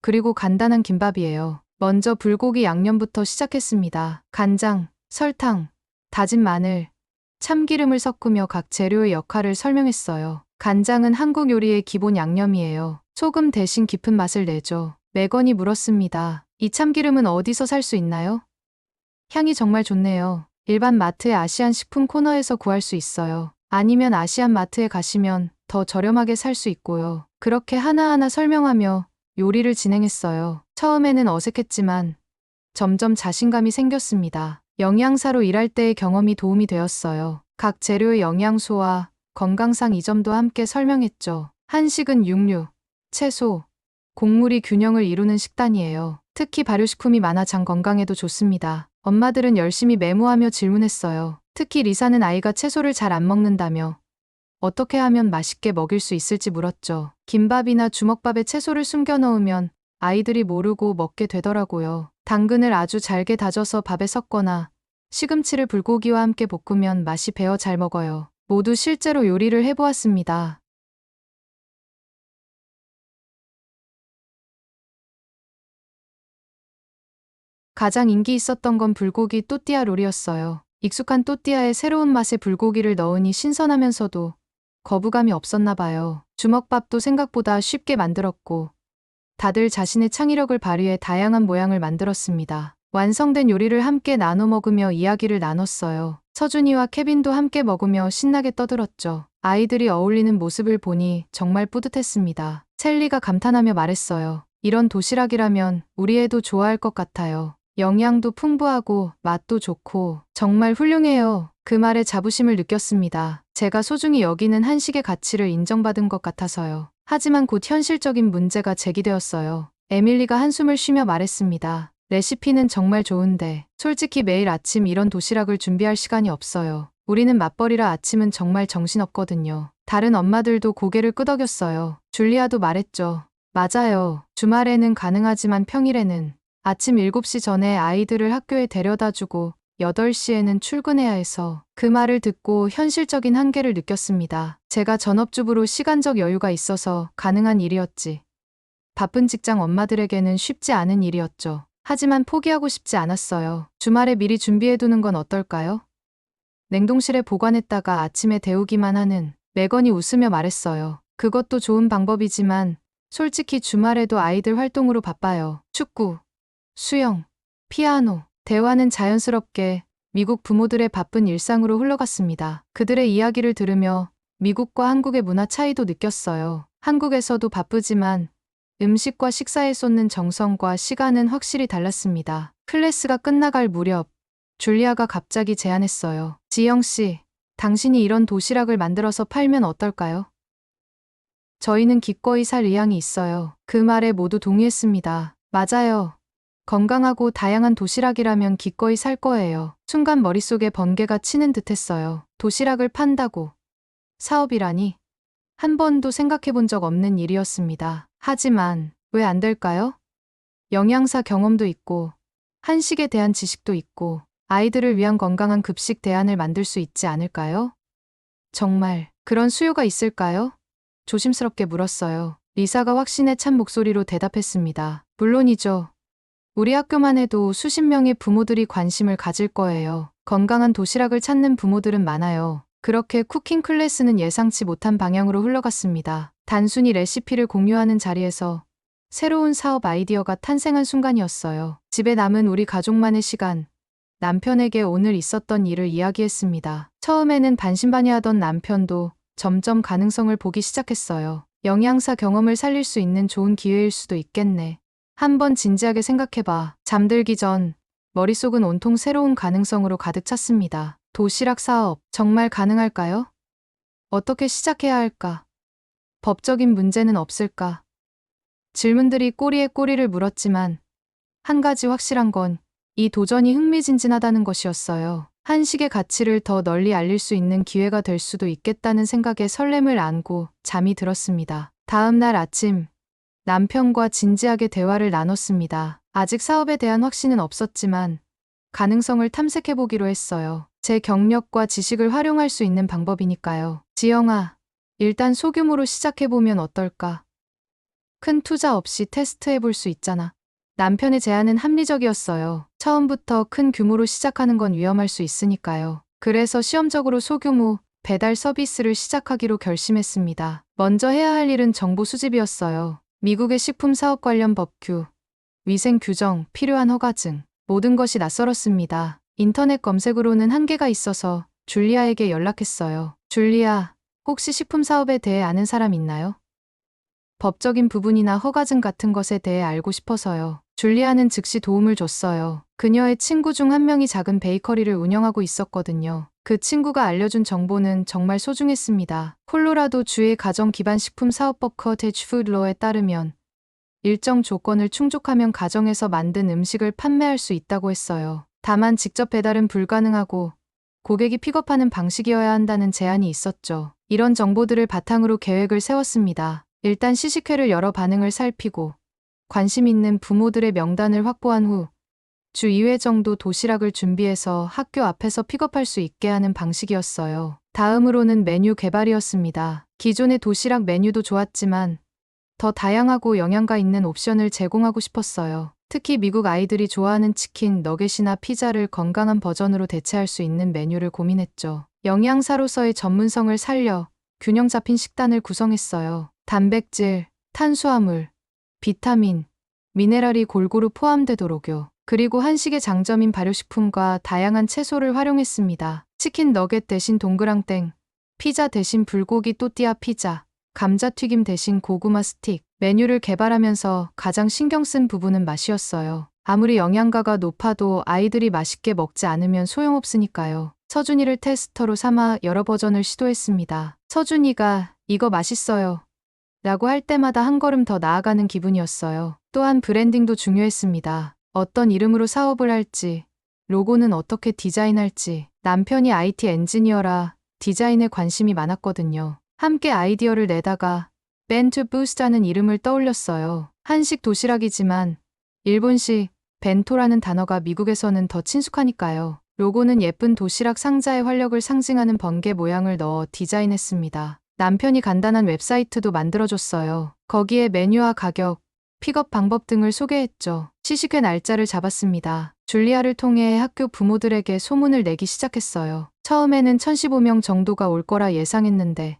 그리고 간단한 김밥이에요. 먼저 불고기 양념부터 시작했습니다. 간장, 설탕, 다진 마늘, 참기름을 섞으며 각 재료의 역할을 설명했어요. 간장은 한국 요리의 기본 양념이에요. 소금 대신 깊은 맛을 내죠. 매건이 물었습니다. 이 참기름은 어디서 살 수 있나요? 향이 정말 좋네요. 일반 마트의 아시안 식품 코너에서 구할 수 있어요. 아니면 아시안 마트에 가시면 더 저렴하게 살 수 있고요. 그렇게 하나하나 설명하며 요리를 진행했어요. 처음에는 어색했지만 점점 자신감이 생겼습니다. 영양사로 일할 때의 경험이 도움이 되었어요. 각 재료의 영양소와 건강상 이 점도 함께 설명했죠. 한식은 육류, 채소, 곡물이 균형을 이루는 식단이에요. 특히 발효식품이 많아 장 건강에도 좋습니다. 엄마들은 열심히 메모하며 질문했어요. 특히 리사는 아이가 채소를 잘 안 먹는다며 어떻게 하면 맛있게 먹일 수 있을지 물었죠. 김밥이나 주먹밥에 채소를 숨겨 넣으면 아이들이 모르고 먹게 되더라고요. 당근을 아주 잘게 다져서 밥에 섞거나 시금치를 불고기와 함께 볶으면 맛이 배어 잘 먹어요. 모두 실제로 요리를 해보았습니다. 가장 인기 있었던 건 불고기 또띠아 롤이었어요. 익숙한 또띠아에 새로운 맛의 불고기를 넣으니 신선하면서도 거부감이 없었나 봐요. 주먹밥도 생각보다 쉽게 만들었고 다들 자신의 창의력을 발휘해 다양한 모양을 만들었습니다. 완성된 요리를 함께 나눠 먹으며 이야기를 나눴어요. 서준이와 케빈도 함께 먹으며 신나게 떠들었죠. 아이들이 어울리는 모습을 보니 정말 뿌듯했습니다. 셀리가 감탄하며 말했어요. 이런 도시락이라면 우리 애도 좋아할 것 같아요. 영양도 풍부하고 맛도 좋고 정말 훌륭해요. 그 말에 자부심을 느꼈습니다. 제가 소중히 여기는 한식의 가치를 인정받은 것 같아서요. 하지만 곧 현실적인 문제가 제기되었어요. 에밀리가 한숨을 쉬며 말했습니다. 레시피는 정말 좋은데 솔직히 매일 아침 이런 도시락을 준비할 시간이 없어요. 우리는 맞벌이라 아침은 정말 정신없거든요. 다른 엄마들도 고개를 끄덕였어요. 줄리아도 말했죠. 맞아요. 주말에는 가능하지만 평일에는 아침 7시 전에 아이들을 학교에 데려다주고 8시에는 출근해야 해서 그 말을 듣고 현실적인 한계를 느꼈습니다. 제가 전업주부로 시간적 여유가 있어서 가능한 일이었지. 바쁜 직장 엄마들에게는 쉽지 않은 일이었죠. 하지만 포기하고 싶지 않았어요. 주말에 미리 준비해두는 건 어떨까요? 냉동실에 보관했다가 아침에 데우기만 하는. 매건이 웃으며 말했어요. 그것도 좋은 방법이지만 솔직히 주말에도 아이들 활동으로 바빠요. 축구, 수영, 피아노. 대화는 자연스럽게 미국 부모들의 바쁜 일상으로 흘러갔습니다. 그들의 이야기를 들으며 미국과 한국의 문화 차이도 느꼈어요. 한국에서도 바쁘지만 음식과 식사에 쏟는 정성과 시간은 확실히 달랐습니다. 클래스가 끝나갈 무렵 줄리아가 갑자기 제안했어요. 지영 씨, 당신이 이런 도시락을 만들어서 팔면 어떨까요? 저희는 기꺼이 살 의향이 있어요. 그 말에 모두 동의했습니다. 맞아요. 건강하고 다양한 도시락이라면 기꺼이 살 거예요. 순간 머릿속에 번개가 치는 듯했어요. 도시락을 판다고. 사업이라니. 한 번도 생각해 본 적 없는 일이었습니다. 하지만 왜 안 될까요? 영양사 경험도 있고 한식에 대한 지식도 있고 아이들을 위한 건강한 급식 대안을 만들 수 있지 않을까요? 정말 그런 수요가 있을까요? 조심스럽게 물었어요. 리사가 확신에 찬 목소리로 대답했습니다. 물론이죠. 우리 학교만 해도 수십 명의 부모들이 관심을 가질 거예요. 건강한 도시락을 찾는 부모들은 많아요. 그렇게 쿠킹 클래스는 예상치 못한 방향으로 흘러갔습니다. 단순히 레시피를 공유하는 자리에서 새로운 사업 아이디어가 탄생한 순간이었어요. 집에 남은 우리 가족만의 시간. 남편에게 오늘 있었던 일을 이야기했습니다. 처음에는 반신반의하던 남편도 점점 가능성을 보기 시작했어요. 영양사 경험을 살릴 수 있는 좋은 기회일 수도 있겠네. 한번 진지하게 생각해봐. 잠들기 전 머릿속은 온통 새로운 가능성으로 가득 찼습니다. 도시락 사업 정말 가능할까요? 어떻게 시작해야 할까? 법적인 문제는 없을까? 질문들이 꼬리에 꼬리를 물었지만 한 가지 확실한 건 이 도전이 흥미진진하다는 것이었어요. 한식의 가치를 더 널리 알릴 수 있는 기회가 될 수도 있겠다는 생각에 설렘을 안고 잠이 들었습니다. 다음 날 아침, 남편과 진지하게 대화를 나눴습니다. 아직 사업에 대한 확신은 없었지만 가능성을 탐색해보기로 했어요. 제 경력과 지식을 활용할 수 있는 방법이니까요. 지영아, 일단 소규모로 시작해보면 어떨까? 큰 투자 없이 테스트해볼 수 있잖아. 남편의 제안은 합리적이었어요. 처음부터 큰 규모로 시작하는 건 위험할 수 있으니까요. 그래서 시험적으로 소규모 배달 서비스를 시작하기로 결심했습니다. 먼저 해야 할 일은 정보 수집이었어요. 미국의 식품 사업 관련 법규, 위생 규정, 필요한 허가증, 모든 것이 낯설었습니다. 인터넷 검색으로는 한계가 있어서 줄리아에게 연락했어요. 줄리아, 혹시 식품 사업에 대해 아는 사람 있나요? 법적인 부분이나 허가증 같은 것에 대해 알고 싶어서요. 줄리아는 즉시 도움을 줬어요. 그녀의 친구 중 한 명이 작은 베이커리를 운영하고 있었거든요. 그 친구가 알려준 정보는 정말 소중했습니다. 콜로라도 주의 가정 기반 식품 사업법 커테지 푸드로에 따르면 일정 조건을 충족하면 가정에서 만든 음식을 판매할 수 있다고 했어요. 다만 직접 배달은 불가능하고 고객이 픽업하는 방식이어야 한다는 제한이 있었죠. 이런 정보들을 바탕으로 계획을 세웠습니다. 일단 시식회를 열어 반응을 살피고 관심 있는 부모들의 명단을 확보한 후 주 2회 정도 도시락을 준비해서 학교 앞에서 픽업할 수 있게 하는 방식이었어요. 다음으로는 메뉴 개발이었습니다. 기존의 도시락 메뉴도 좋았지만 더 다양하고 영양가 있는 옵션을 제공하고 싶었어요. 특히 미국 아이들이 좋아하는 치킨, 너겟이나 피자를 건강한 버전으로 대체할 수 있는 메뉴를 고민했죠. 영양사로서의 전문성을 살려 균형 잡힌 식단을 구성했어요. 단백질, 탄수화물, 비타민, 미네랄이 골고루 포함되도록요. 그리고 한식의 장점인 발효식품과 다양한 채소를 활용했습니다. 치킨 너겟 대신 동그랑땡, 피자 대신 불고기 또띠아 피자, 감자튀김 대신 고구마 스틱. 메뉴를 개발하면서 가장 신경 쓴 부분은 맛이었어요. 아무리 영양가가 높아도 아이들이 맛있게 먹지 않으면 소용없으니까요. 서준이를 테스터로 삼아 여러 버전을 시도했습니다. 서준이가 이거 맛있어요 라고 할 때마다 한 걸음 더 나아가는 기분이었어요. 또한 브랜딩도 중요했습니다. 어떤 이름으로 사업을 할지, 로고는 어떻게 디자인할지. 남편이 IT 엔지니어라 디자인에 관심이 많았거든요. 함께 아이디어를 내다가 벤투 부스트라는 이름을 떠올렸어요. 한식 도시락이지만 일본식 벤토라는 단어가 미국에서는 더 친숙하니까요. 로고는 예쁜 도시락 상자에 활력을 상징하는 번개 모양을 넣어 디자인했습니다. 남편이 간단한 웹사이트도 만들어줬어요. 거기에 메뉴와 가격, 픽업 방법 등을 소개했죠. 시식회 날짜를 잡았습니다. 줄리아를 통해 학교 부모들에게 소문을 내기 시작했어요. 처음에는 1015명 정도가 올 거라 예상했는데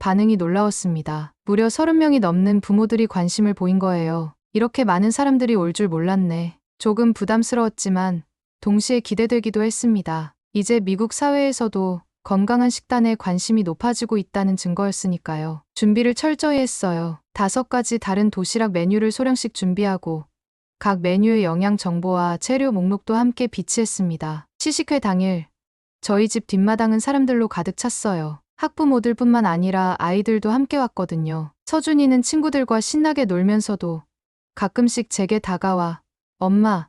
반응이 놀라웠습니다. 무려 30명이 넘는 부모들이 관심을 보인 거예요. 이렇게 많은 사람들이 올 줄 몰랐네. 조금 부담스러웠지만 동시에 기대되기도 했습니다. 이제 미국 사회에서도 건강한 식단에 관심이 높아지고 있다는 증거였으니까요. 준비를 철저히 했어요. 5가지 다른 도시락 메뉴를 소량씩 준비하고 각 메뉴의 영양 정보와 재료 목록도 함께 비치했습니다. 시식회 당일 저희 집 뒷마당은 사람들로 가득 찼어요. 학부모들뿐만 아니라 아이들도 함께 왔거든요. 서준이는 친구들과 신나게 놀면서도 가끔씩 제게 다가와 엄마,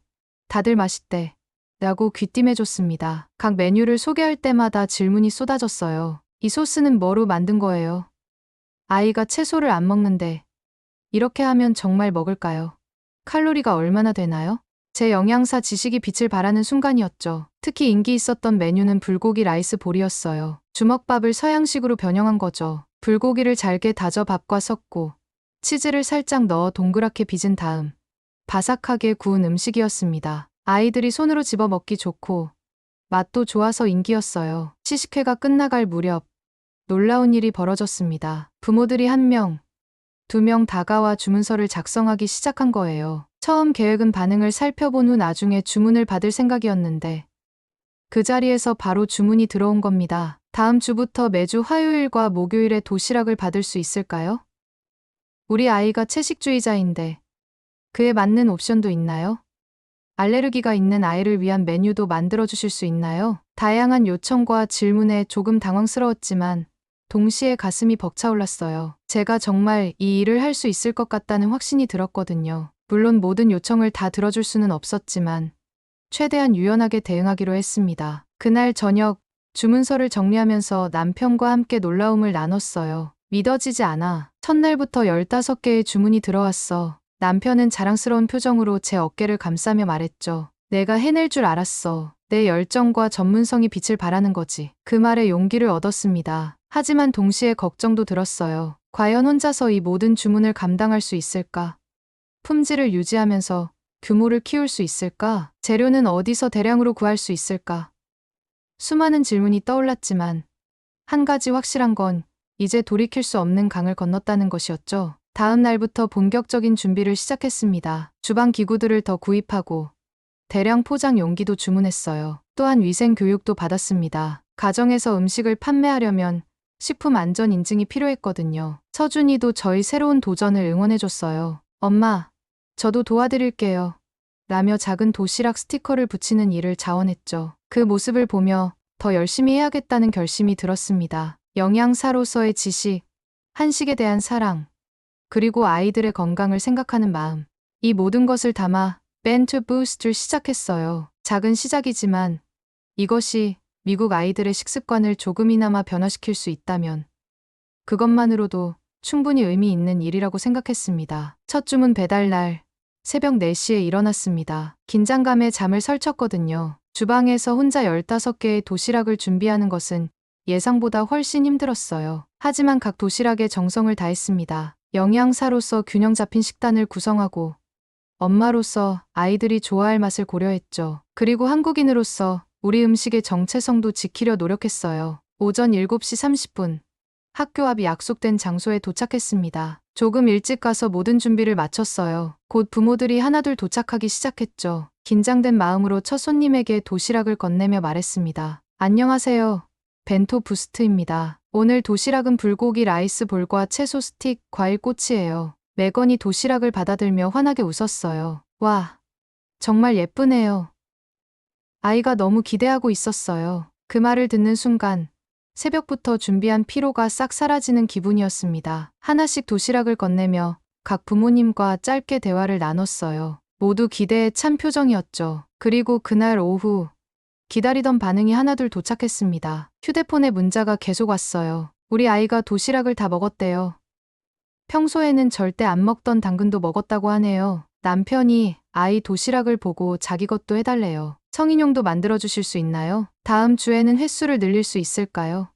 다들 맛있대 라고 귀띔해줬습니다. 각 메뉴를 소개할 때마다 질문이 쏟아졌어요. 이 소스는 뭐로 만든 거예요? 아이가 채소를 안 먹는데 이렇게 하면 정말 먹을까요? 칼로리가 얼마나 되나요? 제 영양사 지식이 빛을 발하는 순간이었죠. 특히 인기 있었던 메뉴는 불고기 라이스 볼이었어요. 주먹밥을 서양식으로 변형한 거죠. 불고기를 잘게 다져 밥과 섞고 치즈를 살짝 넣어 동그랗게 빚은 다음 바삭하게 구운 음식이었습니다. 아이들이 손으로 집어 먹기 좋고 맛도 좋아서 인기였어요. 시식회가 끝나갈 무렵 놀라운 일이 벌어졌습니다. 부모들이 1명, 2명 다가와 주문서를 작성하기 시작한 거예요. 처음 계획은 반응을 살펴본 후 나중에 주문을 받을 생각이었는데 그 자리에서 바로 주문이 들어온 겁니다. 다음 주부터 매주 화요일과 목요일에 도시락을 받을 수 있을까요? 우리 아이가 채식주의자인데 그에 맞는 옵션도 있나요? 알레르기가 있는 아이를 위한 메뉴도 만들어주실 수 있나요? 다양한 요청과 질문에 조금 당황스러웠지만 동시에 가슴이 벅차올랐어요. 제가 정말 이 일을 할 수 있을 것 같다는 확신이 들었거든요. 물론 모든 요청을 다 들어줄 수는 없었지만 최대한 유연하게 대응하기로 했습니다. 그날 저녁 주문서를 정리하면서 남편과 함께 놀라움을 나눴어요. 믿어지지 않아. 첫날부터 15개의 주문이 들어왔어. 남편은 자랑스러운 표정으로 제 어깨를 감싸며 말했죠. 내가 해낼 줄 알았어. 내 열정과 전문성이 빛을 발하는 거지. 그 말에 용기를 얻었습니다. 하지만 동시에 걱정도 들었어요. 과연 혼자서 이 모든 주문을 감당할 수 있을까? 품질을 유지하면서 규모를 키울 수 있을까? 재료는 어디서 대량으로 구할 수 있을까? 수많은 질문이 떠올랐지만 한 가지 확실한 건 이제 돌이킬 수 없는 강을 건넜다는 것이었죠. 다음 날부터 본격적인 준비를 시작했습니다. 주방 기구들을 더 구입하고 대량 포장 용기도 주문했어요. 또한 위생 교육도 받았습니다. 가정에서 음식을 판매하려면 식품 안전 인증이 필요했거든요. 서준이도 저희 새로운 도전을 응원해줬어요. 엄마, 저도 도와드릴게요. 라며 작은 도시락 스티커를 붙이는 일을 자원했죠. 그 모습을 보며 더 열심히 해야겠다는 결심이 들었습니다. 영양사로서의 지식, 한식에 대한 사랑, 그리고 아이들의 건강을 생각하는 마음. 이 모든 것을 담아 벤투 부스트를 시작했어요. 작은 시작이지만 이것이 미국 아이들의 식습관을 조금이나마 변화시킬 수 있다면 그것만으로도 충분히 의미 있는 일이라고 생각했습니다. 첫 주문 배달 날 새벽 4시에 일어났습니다. 긴장감에 잠을 설쳤거든요. 주방에서 혼자 15개의 도시락을 준비하는 것은 예상보다 훨씬 힘들었어요. 하지만 각 도시락에 정성을 다했습니다. 영양사로서 균형 잡힌 식단을 구성하고 엄마로서 아이들이 좋아할 맛을 고려했죠. 그리고 한국인으로서 우리 음식의 정체성도 지키려 노력했어요. 오전 7시 30분 학교 앞 약속된 장소에 도착했습니다. 조금 일찍 가서 모든 준비를 마쳤어요. 곧 부모들이 하나둘 도착하기 시작했죠. 긴장된 마음으로 첫 손님에게 도시락을 건네며 말했습니다. 안녕하세요. 벤토 부스트입니다. 오늘 도시락은 불고기 라이스 볼과 채소 스틱, 과일 꼬치예요. 매건이 도시락을 받아들며 환하게 웃었어요. 와, 정말 예쁘네요. 아이가 너무 기대하고 있었어요. 그 말을 듣는 순간 새벽부터 준비한 피로가 싹 사라지는 기분이었습니다. 하나씩 도시락을 건네며 각 부모님과 짧게 대화를 나눴어요. 모두 기대에 찬 표정이었죠. 그리고 그날 오후 기다리던 반응이 하나둘 도착했습니다. 휴대폰에 문자가 계속 왔어요. 우리 아이가 도시락을 다 먹었대요. 평소에는 절대 안 먹던 당근도 먹었다고 하네요. 남편이 아이 도시락을 보고 자기 것도 해달래요. 성인용도 만들어주실 수 있나요? 다음 주에는 횟수를 늘릴 수 있을까요?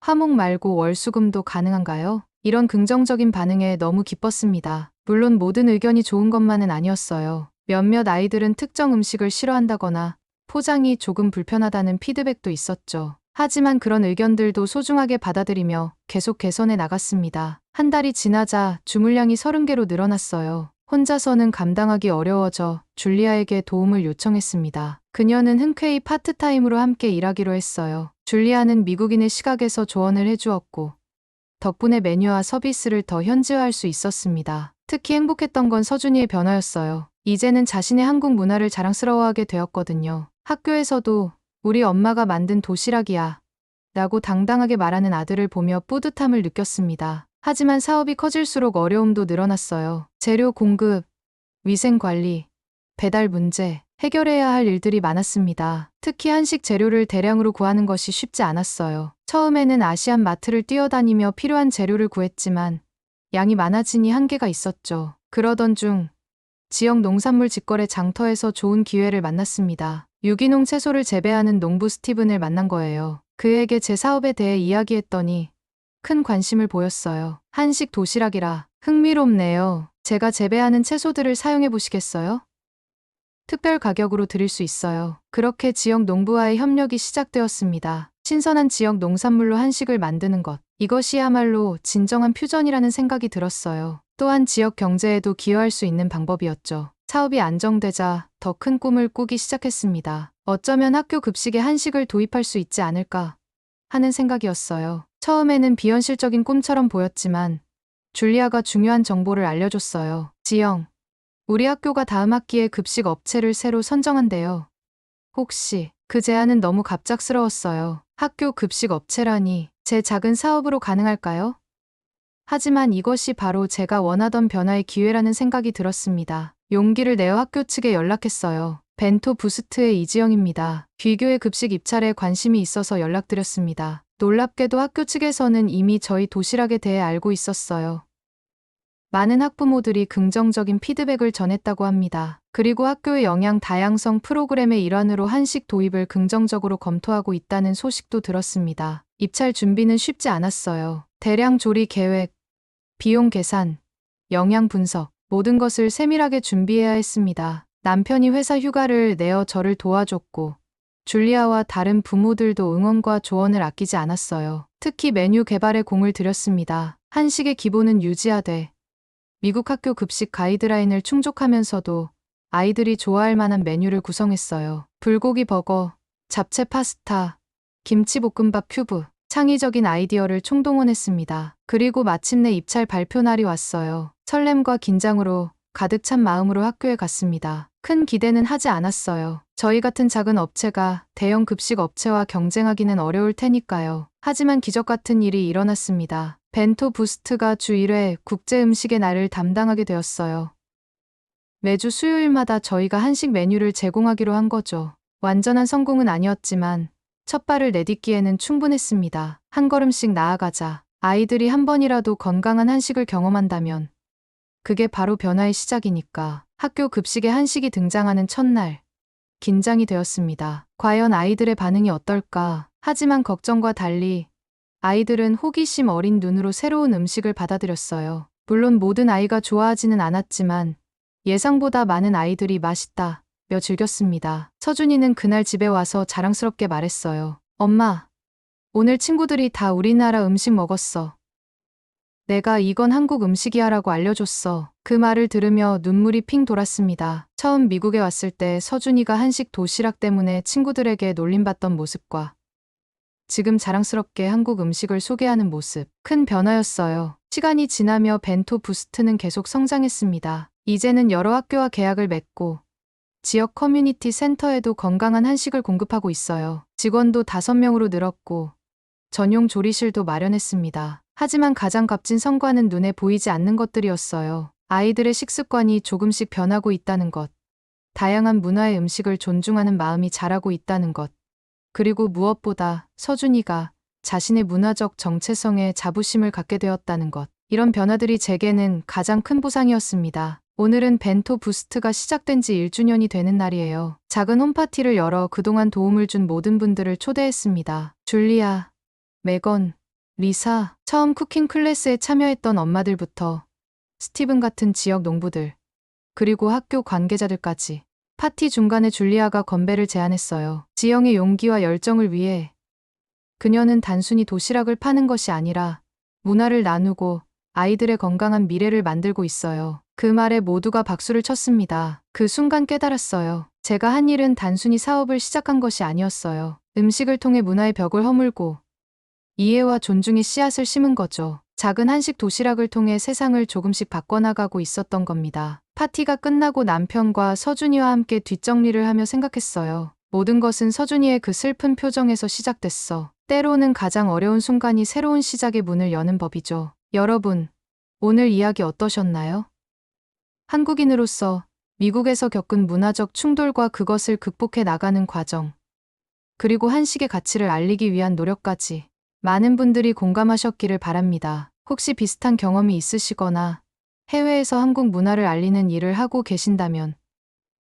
화목 말고 월수금도 가능한가요? 이런 긍정적인 반응에 너무 기뻤습니다. 물론 모든 의견이 좋은 것만은 아니었어요. 몇몇 아이들은 특정 음식을 싫어한다거나 포장이 조금 불편하다는 피드백도 있었죠. 하지만 그런 의견들도 소중하게 받아들이며 계속 개선해 나갔습니다. 한 달이 지나자 주물량이 30개로 늘어났어요. 혼자서는 감당하기 어려워져 줄리아에게 도움을 요청했습니다. 그녀는 흔쾌히 파트타임으로 함께 일하기로 했어요. 줄리아는 미국인의 시각에서 조언을 해주었고 덕분에 메뉴와 서비스를 더 현지화할 수 있었습니다. 특히 행복했던 건 서준이의 변화였어요. 이제는 자신의 한국 문화를 자랑스러워하게 되었거든요. 학교에서도 우리 엄마가 만든 도시락이야 라고 당당하게 말하는 아들을 보며 뿌듯함을 느꼈습니다. 하지만 사업이 커질수록 어려움도 늘어났어요. 재료 공급, 위생 관리, 배달 문제, 해결해야 할 일들이 많았습니다. 특히 한식 재료를 대량으로 구하는 것이 쉽지 않았어요. 처음에는 아시안 마트를 뛰어다니며 필요한 재료를 구했지만 양이 많아지니 한계가 있었죠. 그러던 중 지역 농산물 직거래 장터에서 좋은 기회를 만났습니다. 유기농 채소를 재배하는 농부 스티븐을 만난 거예요. 그에게 제 사업에 대해 이야기했더니 큰 관심을 보였어요. 한식 도시락이라 흥미롭네요. 제가 재배하는 채소들을 사용해 보시겠어요? 특별 가격으로 드릴 수 있어요. 그렇게 지역 농부와의 협력이 시작되었습니다. 신선한 지역 농산물로 한식을 만드는 것. 이것이야말로 진정한 퓨전이라는 생각이 들었어요. 또한 지역 경제에도 기여할 수 있는 방법이었죠. 사업이 안정되자 더 큰 꿈을 꾸기 시작했습니다. 어쩌면 학교 급식에 한식을 도입할 수 있지 않을까 하는 생각이었어요. 처음에는 비현실적인 꿈처럼 보였지만 줄리아가 중요한 정보를 알려줬어요. 지영, 우리 학교가 다음 학기에 급식 업체를 새로 선정한대요. 혹시 그 제안은 너무 갑작스러웠어요. 학교 급식 업체라니 제 작은 사업으로 가능할까요? 하지만 이것이 바로 제가 원하던 변화의 기회라는 생각이 들었습니다. 용기를 내어 학교 측에 연락했어요. 벤토 부스트의 이지영입니다. 귀교의 급식 입찰에 관심이 있어서 연락드렸습니다. 놀랍게도 학교 측에서는 이미 저희 도시락에 대해 알고 있었어요. 많은 학부모들이 긍정적인 피드백을 전했다고 합니다. 그리고 학교의 영양 다양성 프로그램의 일환으로 한식 도입을 긍정적으로 검토하고 있다는 소식도 들었습니다. 입찰 준비는 쉽지 않았어요. 대량 조리 계획, 비용 계산, 영양 분석, 모든 것을 세밀하게 준비해야 했습니다. 남편이 회사 휴가를 내어 저를 도와줬고, 줄리아와 다른 부모들도 응원과 조언을 아끼지 않았어요. 특히 메뉴 개발에 공을 들였습니다. 한식의 기본은 유지하되, 미국 학교 급식 가이드라인을 충족하면서도 아이들이 좋아할 만한 메뉴를 구성했어요. 불고기 버거, 잡채 파스타, 김치볶음밥 큐브, 창의적인 아이디어를 총동원했습니다. 그리고 마침내 입찰 발표 날이 왔어요. 설렘과 긴장으로 가득 찬 마음으로 학교에 갔습니다. 큰 기대는 하지 않았어요. 저희 같은 작은 업체가 대형 급식 업체와 경쟁하기는 어려울 테니까요. 하지만 기적 같은 일이 일어났습니다. 벤토 부스트가 주 1회 국제 음식의 날을 담당하게 되었어요. 매주 수요일마다 저희가 한식 메뉴를 제공하기로 한 거죠. 완전한 성공은 아니었지만 첫 발을 내딛기에는 충분했습니다. 한 걸음씩 나아가자. 아이들이 한 번이라도 건강한 한식을 경험한다면 그게 바로 변화의 시작이니까. 학교 급식에 한식이 등장하는 첫날, 긴장이 되었습니다. 과연 아이들의 반응이 어떨까? 하지만 걱정과 달리 아이들은 호기심 어린 눈으로 새로운 음식을 받아들였어요. 물론 모든 아이가 좋아하지는 않았지만 예상보다 많은 아이들이 맛있다 며 즐겼습니다. 서준이는 그날 집에 와서 자랑스럽게 말했어요. 엄마, 오늘 친구들이 다 우리나라 음식 먹었어. 내가 이건 한국 음식이야라고 알려줬어. 그 말을 들으며 눈물이 핑 돌았습니다. 처음 미국에 왔을 때 서준이가 한식 도시락 때문에 친구들에게 놀림받던 모습과 지금 자랑스럽게 한국 음식을 소개하는 모습, 큰 변화였어요. 시간이 지나며 벤토 부스트는 계속 성장했습니다. 이제는 여러 학교와 계약을 맺고 지역 커뮤니티 센터에도 건강한 한식을 공급하고 있어요. 직원도 5명으로 늘었고 전용 조리실도 마련했습니다. 하지만 가장 값진 성과는 눈에 보이지 않는 것들이었어요. 아이들의 식습관이 조금씩 변하고 있다는 것, 다양한 문화의 음식을 존중하는 마음이 자라고 있다는 것, 그리고 무엇보다 서준이가 자신의 문화적 정체성에 자부심을 갖게 되었다는 것. 이런 변화들이 제게는 가장 큰 보상이었습니다. 오늘은 벤토 부스트가 시작된 지 1주년이 되는 날이에요. 작은 홈파티를 열어 그동안 도움을 준 모든 분들을 초대했습니다. 줄리아, 메건, 리사, 처음 쿠킹 클래스에 참여했던 엄마들부터 스티븐 같은 지역 농부들, 그리고 학교 관계자들까지. 파티 중간에 줄리아가 건배를 제안했어요. 지영의 용기와 열정을 위해. 그녀는 단순히 도시락을 파는 것이 아니라 문화를 나누고 아이들의 건강한 미래를 만들고 있어요. 그 말에 모두가 박수를 쳤습니다. 그 순간 깨달았어요. 제가 한 일은 단순히 사업을 시작한 것이 아니었어요. 음식을 통해 문화의 벽을 허물고 이해와 존중의 씨앗을 심은 거죠. 작은 한식 도시락을 통해 세상을 조금씩 바꿔나가고 있었던 겁니다. 파티가 끝나고 남편과 서준이와 함께 뒷정리를 하며 생각했어요. 모든 것은 서준이의 그 슬픈 표정에서 시작됐어. 때로는 가장 어려운 순간이 새로운 시작의 문을 여는 법이죠. 여러분, 오늘 이야기 어떠셨나요? 한국인으로서 미국에서 겪은 문화적 충돌과 그것을 극복해 나가는 과정, 그리고 한식의 가치를 알리기 위한 노력까지 많은 분들이 공감하셨기를 바랍니다. 혹시 비슷한 경험이 있으시거나 해외에서 한국 문화를 알리는 일을 하고 계신다면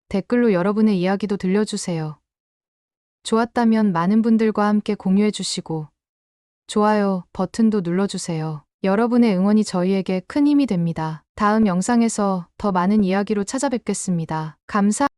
댓글로 여러분의 이야기도 들려주세요. 좋았다면 많은 분들과 함께 공유해 주시고 좋아요 버튼도 눌러주세요. 여러분의 응원이 저희에게 큰 힘이 됩니다. 다음 영상에서 더 많은 이야기로 찾아뵙겠습니다. 감사합니다.